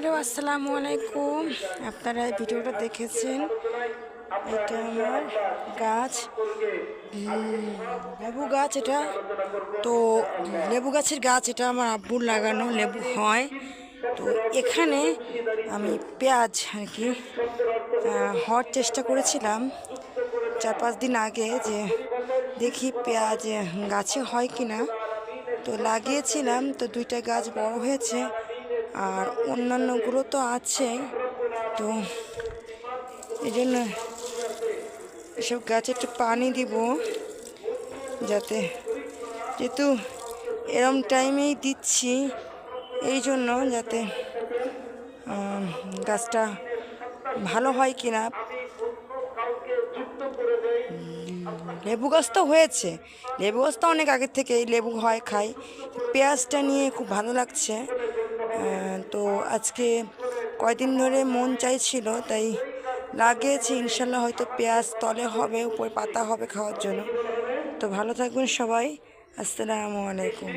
Hello, আসসালামু আলাইকুম। আপনারা এই ভিডিওটা দেখেছেন। এটা আমার গাছ, লেবু গাছ। এটা তো লেবু গাছের গাছ, এটা আমার আব্বুর লাগানো, লেবু হয়। তো এখানে আমি পেঁয়াজ আর কি হওয়ার চেষ্টা করেছিলাম 4-5 দিন আগে, যে দেখি পেঁয়াজ গাছে হয় কি না। তো লাগিয়েছিলাম, তো 2টা গাছ বড় হয়েছে, আর অন্যান্যগুলো তো আছে। তো এই জন্য এসব গাছে একটু পানি দিব, যাতে, যেহেতু এরম টাইমেই দিচ্ছি, এই জন্য যাতে গাছটা ভালো হয় কিনা। লেবু গাছ তো হয়েছে, লেবু গাছ তো অনেক আগের থেকেই লেবু হয়, খাই। পেঁয়াজটা নিয়ে খুব ভালো লাগছে। তো আজকে কয়দিন ধরে মন চাইছিল, তাই লাগিয়েছি। ইনশাল্লাহ হয়তো পেঁয়াজ তলে হবে, উপরে পাতা হবে খাওয়ার জন্য। তো ভালো থাকবেন সবাই। আসসালামু আলাইকুম।